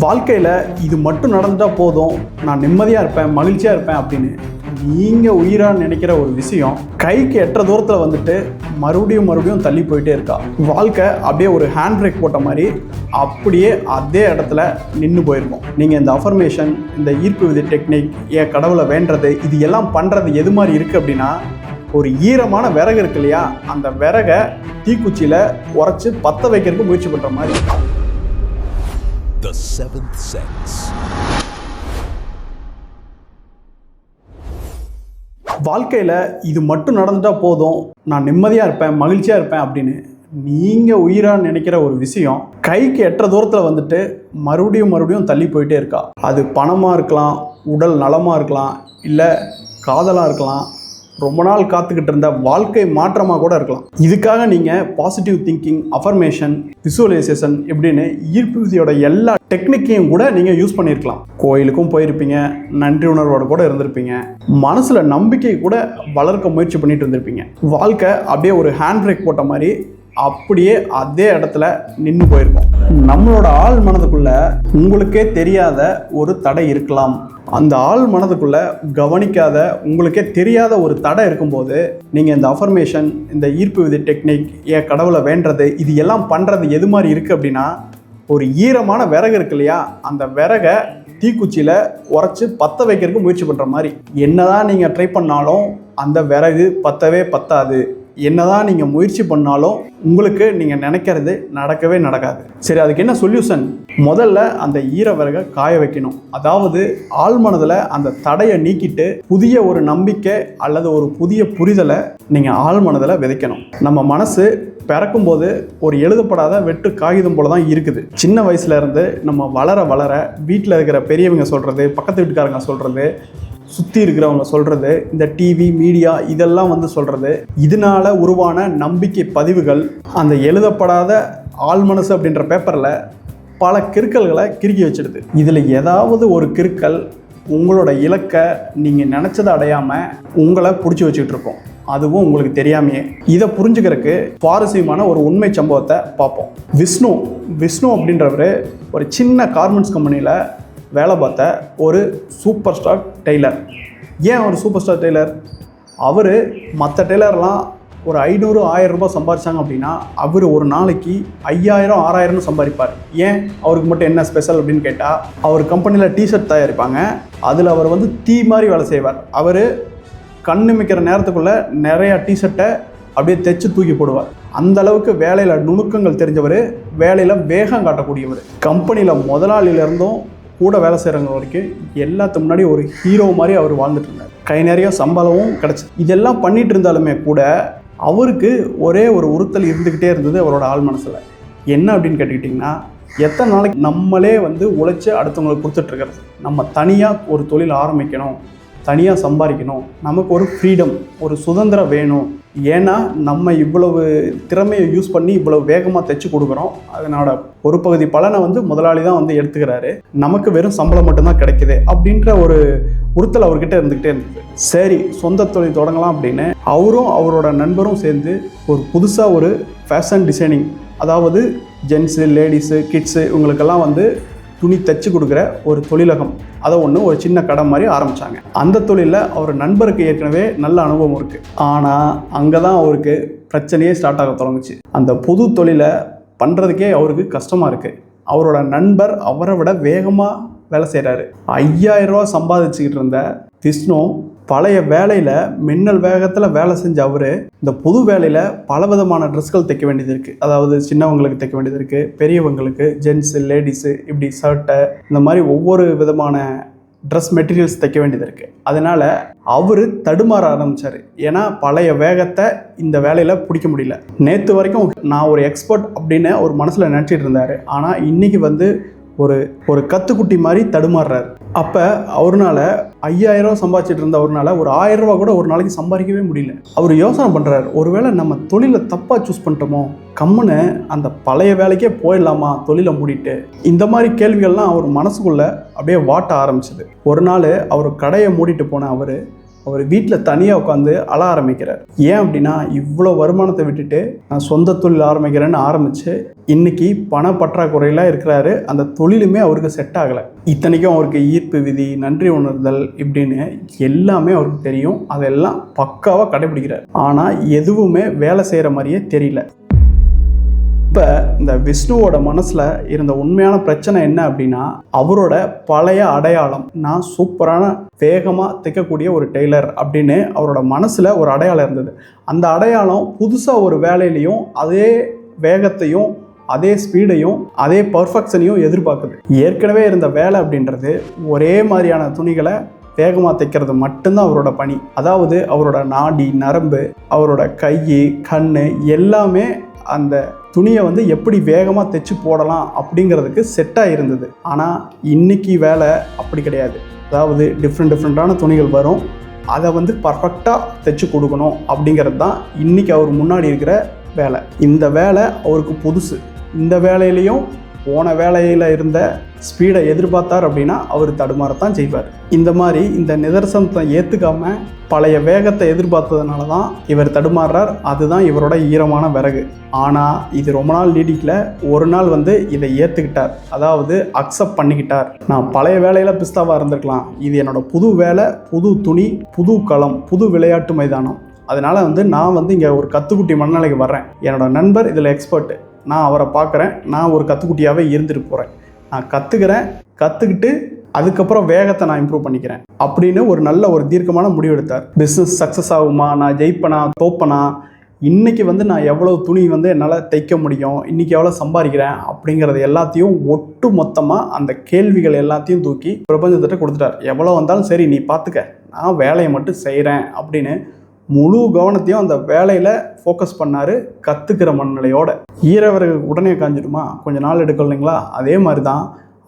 வாழ்க்கையில் இது மட்டும் நடந்துட்டால் போதும், நான் நிம்மதியாக இருப்பேன், மகிழ்ச்சியாக இருப்பேன் அப்படின்னு நீங்கள் உயிராக நினைக்கிற ஒரு விஷயம் கைக்கு எட்டுற தூரத்தில் வந்துட்டு மறுபடியும் தள்ளி போயிட்டே இருக்கா. வாழ்க்கை அப்படியே ஒரு ஹேண்ட் பிரேக் போட்ட மாதிரி அப்படியே அதே இடத்துல நின்று போயிருக்கும். நீங்கள் இந்த அஃபர்மேஷன், இந்த ஈர்ப்பு விதி டெக்னிக், ஏன் கடவுளை வேண்டது, இது எல்லாம் பண்ணுறது எது மாதிரி இருக்குது அப்படின்னா, ஒரு ஈரமான விறகு இருக்கு இல்லையா, அந்த விறகை தீக்குச்சியில் உரைச்சி பற்ற வைக்கிறதுக்கு முயற்சி பண்ணுற மாதிரி. The Seventh Sense. வாழ்க்கையில் இது மட்டும் நடந்துட்டால் போதும், நான் நிம்மதியாக இருப்பேன், மகிழ்ச்சியாக இருப்பேன் அப்படின்னு நீங்கள் உயிராக நினைக்கிற ஒரு விஷயம் கைக்கு எட்டுற தூரத்தில் வந்துட்டு மறுபடியும் தள்ளி போயிட்டே இருக்கா. அது பணமாக இருக்கலாம், உடல் நலமாக இருக்கலாம், இல்லை காதலாக இருக்கலாம், ரொம்ப நாள் காத்துக்கிட்டு இருந்த வாழ்க்கை மாற்றமாக கூட இருக்கலாம். இதுக்காக நீங்கள் பாசிட்டிவ் திங்கிங், அஃபர்மேஷன், விசுவலைசேஷன் இப்படின்னு ஈர்ப்பு விதியோட எல்லா டெக்னிக்கையும் கூட நீங்கள் யூஸ் பண்ணியிருக்கலாம். கோயிலுக்கும் போயிருப்பீங்க, நன்றி உணர்வோடு கூட இருந்திருப்பீங்க, மனசில் நம்பிக்கை கூட வளர்க்க முயற்சி பண்ணிட்டு இருந்திருப்பீங்க. வாழ்க்கை அப்படியே ஒரு ஹேண்ட் பிரேக் போட்ட மாதிரி அப்படியே அதே இடத்துல நின்று போயிருக்கும். நம்மளோட ஆள் மனதுக்குள்ள உங்களுக்கே தெரியாத ஒரு தடை இருக்கலாம். அந்த ஆள் மனதுக்குள்ள கவனிக்காத, உங்களுக்கே தெரியாத ஒரு தடை இருக்கும்போது நீங்கள் இந்த அஃபர்மேஷன், இந்த ஈர்ப்பு விதி டெக்னிக், ஏன் கடவுளை வேண்டது, இது எல்லாம் பண்ணுறது எது மாதிரி இருக்குது அப்படின்னா, ஒரு ஈரமான விறகு இருக்கு இல்லையா, அந்த விறகை தீக்குச்சியில் உரைச்சி பற்ற வைக்கிறதுக்கு முயற்சி பண்ணுற மாதிரி. என்னதான் நீங்கள் ட்ரை பண்ணாலும் அந்த விறகு பற்றவே பற்றாது. என்னதான் நீங்கள் முயற்சி பண்ணாலும் உங்களுக்கு நீங்கள் நினைக்கிறது நடக்கவே நடக்காது. சரி, அதுக்கு என்ன சொல்யூஷன்? முதல்ல அந்த ஈர விறகை காய வைக்கணும். அதாவது ஆழ்மனதில் அந்த தடையை நீக்கிட்டு புதிய ஒரு நம்பிக்கை அல்லது ஒரு புதிய புரிதலை நீங்கள் ஆழ்மனதில் விதைக்கணும். நம்ம மனசு பிறக்கும்போது ஒரு எழுதப்படாத வெற்று காகிதம் போல தான் இருக்குது. சின்ன வயசுல இருந்து நம்ம வளர வீட்டில் இருக்கிற பெரியவங்க சொல்கிறது, பக்கத்து வீட்டுக்காரங்க சொல்கிறது, சுற்றி இருக்கிறவங்க சொல்கிறது, இந்த டிவி, மீடியா இதெல்லாம் சொல்கிறது, இதனால உருவான நம்பிக்கை பதிவுகள் அந்த எழுதப்படாத ஆழ்மனசு அப்படின்ற பேப்பரில் பல கிறுக்கல்களை கிறுக்கி வச்சிடுது. இதில் ஏதாவது ஒரு கிறுக்கல் உங்களோட இலக்கை நீங்கள் நினச்சதை அடையாமல் உங்களை பிடிச்சி வச்சுக்கிட்டு இருக்கோம், அதுவும் உங்களுக்கு தெரியாமையே. இதை புரிஞ்சுக்கிறதுக்கு சுவாரஸ்யமான ஒரு உண்மை சம்பவத்தை பார்ப்போம். விஷ்ணு அப்படின்றவர் ஒரு சின்ன கார்மெண்ட்ஸ் கம்பெனியில் வேலை பார்த்த ஒரு சூப்பர் ஸ்டார் டெய்லர். ஏன் அவர் சூப்பர் ஸ்டார் டெய்லர்? அவர் மற்ற டெய்லர்லாம் ஒரு 500-1000 ரூபாய் சம்பாதிச்சாங்க அப்படின்னா, அவர் ஒரு நாளைக்கு 5000-6000 சம்பாதிப்பார். ஏன் அவருக்கு மட்டும் என்ன ஸ்பெஷல் அப்படின்னு கேட்டால், அவர் கம்பெனியில் டிஷர்ட் தயாரிப்பாங்க. அதில் அவர் தீ மாதிரி வேலை செய்வார். அவர் கண்ணுமிக்கிற நேரத்துக்குள்ளே நிறையா டிஷர்ட்டை அப்படியே தைச்சு தூக்கி போடுவார். அந்த அளவுக்கு வேலையில் நுணுக்கங்கள் தெரிஞ்சவர், வேலையில் வேகம் காட்டக்கூடியவர். கம்பெனியில் முதலாளியிலேருந்தும் கூட வேலை செய்கிறவங்க வரைக்கும் எல்லாத்துக்கு முன்னாடி ஒரு ஹீரோ மாதிரி அவர் வாழ்ந்துட்டு இருந்தார். கை நிறைய சம்பளமும் கிடச்சிது. இதெல்லாம் பண்ணிட்டு இருந்தாலுமே கூட அவருக்கு ஒரே ஒரு உறுத்தல் இருந்துக்கிட்டே இருந்தது அவரோட ஆள் மனசில். என்ன அப்படின்னு கேட்டுக்கிட்டிங்கன்னா, எத்தனை நாளைக்கு நம்மளே உழைச்சி அடுத்தவங்களுக்கு கொடுத்துட்ருக்கிறது? நம்ம தனியாக ஒரு தொழில் ஆரம்பிக்கணும், தனியாக சம்பாதிக்கணும், நமக்கு ஒரு ஃப்ரீடம், ஒரு சுதந்திரம் வேணும். ஏன்னா நம்ம இவ்வளவு திறமையை யூஸ் பண்ணி இவ்வளவு வேகமாக தைச்சு கொடுக்குறோம், அதனோட ஒரு பகுதி பலனை முதலாளி தான் எடுத்துக்கிறாரு, நமக்கு வெறும் சம்பளம் மட்டும்தான் கிடைக்குது அப்படின்ற ஒரு உறுத்தல் அவர்கிட்ட இருந்துக்கிட்டே இருந்தது. சரி, சொந்த தொழில் தொடங்கலாம் அப்படின்னு அவரும் அவரோட நண்பரும் சேர்ந்து ஒரு புதுசாக ஒரு ஃபேஷன் டிசைனிங், அதாவது ஜென்ஸு, லேடிஸு, கிட்ஸு இவங்களுக்கெல்லாம் துணி தைச்சு கொடுக்குற ஒரு தொழிலகம், அதை ஒரு சின்ன கடை மாதிரி ஆரம்பித்தாங்க. அந்த தொழிலில் அவர் நண்பருக்கு ஏற்கனவே நல்ல அனுபவம் இருக்குது. ஆனால் அங்கே தான் அவருக்கு பிரச்சனையே ஸ்டார்ட் ஆக தொடங்குச்சு. அந்த புது தொழிலை பண்ணுறதுக்கே அவருக்கு கஷ்டமாக இருக்குது. அவரோட நண்பர் அவரை விட வேகமாக வேலை செய்கிறாரு. 5000 ரூபா சம்பாதிச்சுக்கிட்டு இருந்த விஷ்ணு பழைய வேலையில் மின்னல் வேகத்தில் வேலை செஞ்ச அவர் இந்த புது வேலையில் பலவிதமான ட்ரெஸ்கள் தைக்க வேண்டியது இருக்குது. அதாவது சின்னவங்களுக்கு தைக்க வேண்டியது இருக்குது, பெரியவங்களுக்கு, ஜென்ஸு, லேடிஸு, இப்படி ஷர்ட்டை, இந்த மாதிரி ஒவ்வொரு விதமான ட்ரெஸ் மெட்டீரியல்ஸ் தைக்க வேண்டியது இருக்குது. அதனால் அவர் தடுமாற ஆரம்பித்தார். ஏன்னா பழைய வேகத்தை இந்த வேலையில் பிடிக்க முடியல. நேற்று வரைக்கும் நான் ஒரு எக்ஸ்பர்ட் அப்படின்னு ஒரு மனசில் நினச்சிட்டு இருந்தார். ஆனால் இன்றைக்கி ஒரு கத்துக்குட்டி மாதிரி தடுமாறுறாரு. அப்போ அவர்னால 5000 ரூபா சம்பாதிச்சிட்டு இருந்த அவர்னால ஒரு 1000 ரூபா கூட ஒரு நாளைக்கு சம்பாதிக்கவே முடியல. அவர் யோசனை பண்ணுறாரு, ஒருவேளை நம்ம தொழிலை தப்பாக சூஸ் பண்ணிட்டோமோ, கம்முன்னு அந்த பழைய வேலைக்கே போயிடலாமா தொழிலை மூடிட்டு? இந்த மாதிரி கேள்விகள்லாம் அவர் மனசுக்குள்ளே அப்படியே வாட்ட ஆரம்பிச்சது. ஒரு நாள் அவர் கடையை மூடிட்டு போன அவர் அவர் வீட்டில் தனியாக உட்காந்து அழ ஆரம்பிக்கிறார். ஏன் அப்படின்னா, இவ்வளோ வருமானத்தை விட்டுட்டு நான் சொந்த தொழில் ஆரம்பிக்கிறேன்னு ஆரம்பித்து இன்றைக்கி பண பற்றாக்குறையில் இருக்கிறாரு. அந்த தொழிலுமே அவருக்கு செட் ஆகலை. இத்தனைக்கும் அவருக்கு ஈர்ப்பு விதி, நன்றி உணர்தல் இப்படின்னு எல்லாமே அவருக்கு தெரியும். அதெல்லாம் பக்காவாக கடைபிடிக்கிறார். ஆனால் எதுவுமே வேலை செய்கிற மாதிரியே தெரியல. இப்போ இந்த விஷ்ணுவோட மனசில் இருந்த உண்மையான பிரச்சனை என்ன அப்படின்னா, அவரோட பழைய அடையாளம், நான் சூப்பரான வேகமாக தைக்கக்கூடிய ஒரு டெய்லர் அப்படின்னு அவரோட மனசில் ஒரு அடையாளம் இருந்தது. அந்த அடையாளம் புதுசாக ஒரு வேலையிலையும் அதே வேகத்தையும் அதே ஸ்பீடையும் அதே பர்ஃபெக்ஷனையும் எதிர்பார்க்குது. ஏற்கனவே இருந்த வேலை அப்படின்றது ஒரே மாதிரியான துணிகளை வேகமாக தைக்கிறது மட்டும்தான் அவரோட பணி. அதாவது அவரோட நாடி நரம்பு, அவரோட கை கண் எல்லாமே அந்த துணியை வந்து எப்படி வேகமாக தைச்சு போடலாம் அப்படிங்கிறதுக்கு செட்டாக இருந்தது. ஆனால் இன்றைக்கி வேலை அப்படி கிடையாது. அதாவது டிஃப்ரெண்ட்டான துணிகள் வரும், அதை வந்து பர்ஃபெக்டாக தைச்சு கொடுக்கணும் அப்படிங்கிறது தான் இன்றைக்கி அவர் முன்னாடி இருக்கிற வேலை. இந்த வேலை அவருக்கு புதுசு. இந்த வேலையிலையும் போன வேலையில் இருந்த ஸ்பீடை எதிர்பார்த்தார் அப்படின்னா அவர் தடுமாறத்தான் செய்வார். இந்த மாதிரி இந்த நிதர்சனத்தை ஏற்றுக்காமல் பழைய வேகத்தை எதிர்பார்த்ததுனால தான் இவர் தடுமாறுறார். அதுதான் இவரோட ஈரமான விறகு. ஆனால் இது ரொம்ப நாள் நீடிக்கல. ஒரு நாள் வந்து இதை ஏற்றுக்கிட்டார், அதாவது அக்செப்ட் பண்ணிக்கிட்டார். நான் பழைய வேலையில் பிஸ்தாவாக இருந்திருக்கலாம், இது என்னோட புது வேலை, புது துணி, புது களம், புது விளையாட்டு மைதானம். அதனால் வந்து நான் வந்து இங்கே ஒரு கத்துக்குட்டி மனநிலைக்கு வர்றேன். என்னோட நண்பர் இதில் எக்ஸ்பர்ட்டு, நான் அவரை பார்க்குறேன், நான் ஒரு கத்துக்குட்டியாகவே இருந்துட்டு போகிறேன். நான் கற்றுக்கிட்டு அதுக்கப்புறம் வேகத்தை நான் இம்ப்ரூவ் பண்ணிக்கிறேன் அப்படின்னு ஒரு நல்ல ஒரு தீர்க்கமான முடிவு எடுத்தார். பிஸ்னஸ் சக்ஸஸ் ஆகுமா, நான் ஜெயிப்பனா தோப்பனா, இன்றைக்கி வந்து நான் எவ்வளோ துணி வந்து என்னால் தைக்க முடியும், இன்றைக்கி எவ்வளோ சம்பாதிக்கிறேன் அப்படிங்கிறது எல்லாத்தையும் ஒட்டு மொத்தமாக அந்த கேள்விகள் எல்லாத்தையும் தூக்கி பிரபஞ்சத்திட்ட கொடுத்துட்டார். எவ்வளோ வந்தாலும் சரி நீ பார்த்துக்க, நான் வேலையை மட்டும் செய்கிறேன் அப்படின்னு முழு கவனத்தையும் அந்த வேலையில் ஃபோக்கஸ் பண்ணார். கற்றுக்கிற மனநிலையோட. ஈரவர்கள் உடனே காஞ்சிடுமா, கொஞ்சம் நாள் எடுக்கும் இல்லைங்களா? அதே மாதிரி தான்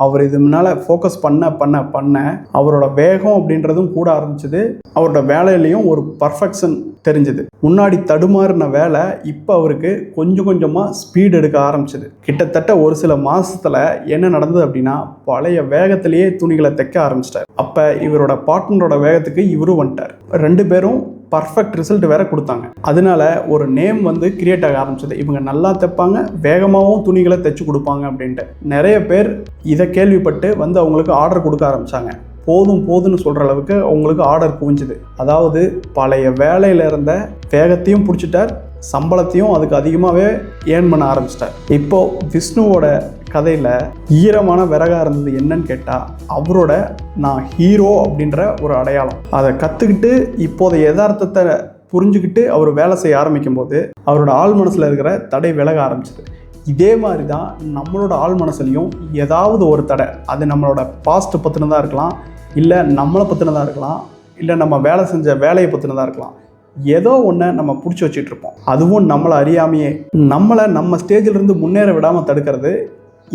அவர் இது முன்னால் ஃபோக்கஸ் பண்ண அவரோட வேகம் அப்படின்றதும் கூட ஆரம்பிச்சது. அவரோட வேலையிலையும் ஒரு பர்ஃபெக்ஷன் தெரிஞ்சுது. முன்னாடி தடுமாறின வேலை இப்போ அவருக்கு கொஞ்சம் கொஞ்சமாக ஸ்பீட் எடுக்க ஆரம்பிச்சது. கிட்டத்தட்ட ஒரு சில மாதத்தில் என்ன நடந்தது அப்படின்னா, பழைய வேகத்திலேயே துணிகளை தைக்க ஆரம்பிச்சிட்டார். அப்போ இவரோட பார்ட்னரோட வேகத்துக்கு இவரும் வந்துட்டார். 2 பேரும் பர்ஃபெக்ட் ரிசல்ட் வேற கொடுத்தாங்க. அதனால ஒரு நேம் வந்து கிரியேட் ஆக ஆரம்பிச்சது. இவங்க நல்லா தைப்பாங்க, வேகமாகவும் துணிகளை தைச்சு கொடுப்பாங்க அப்படின்ட்டு. நிறைய பேர் இதை கேள்விப்பட்டு வந்து அவங்களுக்கு ஆர்டர் கொடுக்க ஆரம்பித்தாங்க. போதும்னு சொல்கிற அளவுக்கு அவங்களுக்கு ஆர்டர் குவிஞ்சுது. அதாவது பழைய வேலையில் இருந்த வேகத்தையும் பிடிச்சிட்டார், சம்பளத்தையும் அதுக்கு அதிகமாகவே ஏர்ன் பண்ண ஆரம்பிச்சிட்டார். இப்போது விஷ்ணுவோட கதையில் ஈரமான விறகாக இருந்தது என்னன்னு கேட்டால், அவரோட நான் ஹீரோ அப்படின்ற ஒரு அடையாளம். அதை கற்றுக்கிட்டு இப்போதைய யதார்த்தத்தை புரிஞ்சுக்கிட்டு அவர் வேலை செய்ய ஆரம்பிக்கும் போது அவரோட ஆள் மனசில் இருக்கிற தடை விலக ஆரம்பிச்சது. இதே மாதிரி தான் நம்மளோட ஆள் மனசுலையும் ஏதாவது ஒரு தடை, அது நம்மளோட பாஸ்ட்டை பற்றினதாக இருக்கலாம், இல்லை நம்மளை பற்றினதாக இருக்கலாம், இல்லை நம்ம வேலை செஞ்ச வேலையை பற்றினதாக இருக்கலாம். ஏதோ ஒன்று நம்ம பிடிச்சி வச்சுட்டு இருப்போம். அதுவும் நம்மளை அறியாமையே நம்மளை நம்ம ஸ்டேஜிலிருந்து முன்னேற விடாமல் தடுக்கிறது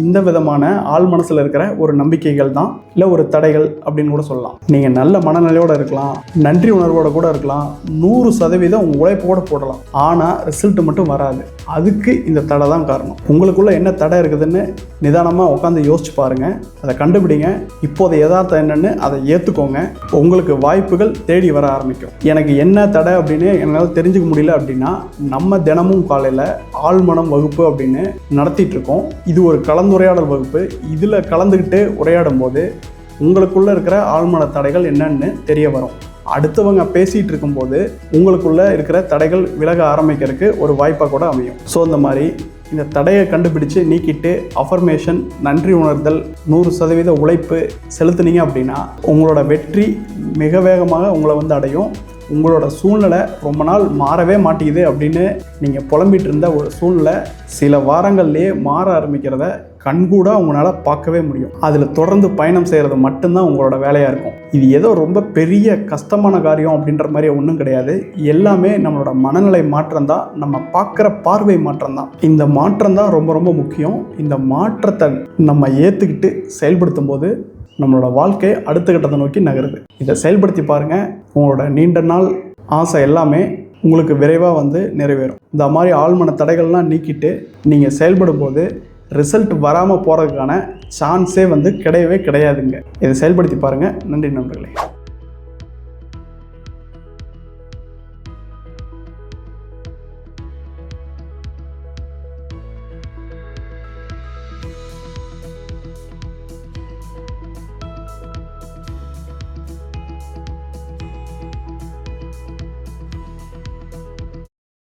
இந்த விதமான ஆள் மனசில் இருக்கிற ஒரு நம்பிக்கைகள் தான், இல்லை ஒரு தடைகள் அப்படின்னு கூட சொல்லலாம். நீங்கள் நல்ல மனநிலையோடு இருக்கலாம், நன்றி உணர்வோடு கூட இருக்கலாம், 100% உங்கள் உழைப்பு கூட போடலாம். ஆனால் ரிசல்ட் மட்டும் வராது. அதுக்கு இந்த தடை தான் காரணம். உங்களுக்குள்ளே என்ன தடை இருக்குதுன்னு நிதானமாக உட்காந்து யோசிச்சு பாருங்கள், அதை கண்டுபிடிங்க. இப்போதை யதார்த்தம் என்னென்னு அதை ஏற்றுக்கோங்க. உங்களுக்கு வாய்ப்புகள் தேடி வர ஆரம்பிக்கும். எனக்கு என்ன தடை அப்படின்னு என்னால் தெரிஞ்சுக்க முடியல அப்படின்னா, நம்ம தினமும் காலையில் ஆழ்மனம் வகுப்பு அப்படின்னு நடத்திட்டு இருக்கோம். இது ஒரு கலந்துரையாடல் வகுப்பு. இதில் கலந்துக்கிட்டு உரையாடும் போது உங்களுக்குள்ளே இருக்கிற ஆழ்மன தடைகள் என்னன்னு தெரிய வரும். அடுத்தவங்க பேசிகிட்டு இருக்கும்போது உங்களுக்குள்ளே இருக்கிற தடைகள் விலக ஆரம்பிக்கிறதுக்கு ஒரு வாய்ப்பாக கூட அமையும். ஸோ இந்த மாதிரி இந்த தடையை கண்டுபிடிச்சு நீக்கிட்டு அஃபர்மேஷன், நன்றி உணர்தல், 100% உழைப்பு செலுத்துனீங்க அப்படின்னா உங்களோட வெற்றி மிக வேகமாக உங்களை வந்து அடையும். உங்களோட சூழ்நிலை ரொம்ப நாள் மாறவே மாட்டேங்குது அப்படின்னு நீங்கள் புலம்பிகிட்டு இருந்த ஒரு சூழ்நிலை சில வாரங்கள்லேயே மாற ஆரம்பிக்கிறத கண்கூட உங்களால் பார்க்கவே முடியும். அதில் தொடர்ந்து பயணம் செய்கிறது மட்டும்தான் உங்களோட வேலையாக இருக்கும். இது ஏதோ ரொம்ப பெரிய கஷ்டமான காரியம் அப்படின்ற மாதிரி ஒன்றும் கிடையாது. எல்லாமே நம்மளோட மனநிலை மாற்றம் தான், நம்ம பார்க்குற பார்வை மாற்றம் தான். இந்த மாற்றம் தான் ரொம்ப ரொம்ப முக்கியம். இந்த மாற்றத்தை நம்ம ஏற்றுக்கிட்டு செயல்படுத்தும் போது நம்மளோட வாழ்க்கை அடுத்த கட்டத்தை நோக்கி நகருது. இதை செயல்படுத்தி பாருங்கள். உங்களோட நீண்ட நாள் ஆசை எல்லாமே உங்களுக்கு விரைவாக வந்து நிறைவேறும். இந்த மாதிரி ஆழ்மன தடைகள்லாம் நீக்கிட்டு நீங்கள் செயல்படும் போது ரிசல்ட் வராமல் போகிறதுக்கான சான்ஸே வந்து கிடையவே கிடையாதுங்க. இதை செயல்படுத்தி பாருங்கள். நன்றி நண்பர்களே.